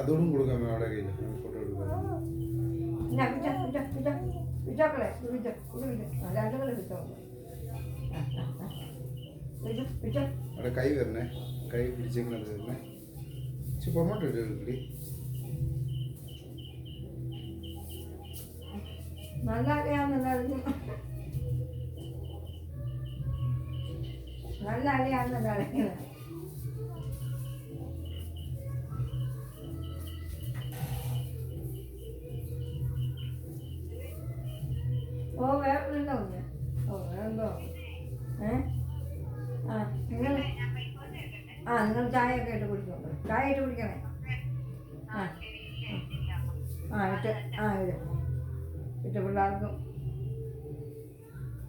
അതോടും കൊടുക്കാം അവിടെ കയ്യിൽ ഫോട്ടോ എടുക്കാം. അവിടെ കൈ വരണേ, കൈ പിടിച്ചേക്കുന്നത് വരണേ. പുറമോട്ട് ഇടി. നല്ല അലയാണെന്നുണ്ടായിരുന്നു, നല്ല അലയാണെന്നുണ്ടായിരുന്നു. ഓ വേറെന്തോ വേറെന്തോ നിങ്ങൾ നിങ്ങൾ ചായയൊക്കെ ഇട്ട് കുടിച്ചോളൂ. ചായ ഇട്ട് കുടിക്കണേ. ഇട്ട് ഇട്ട് പിള്ളേർക്കും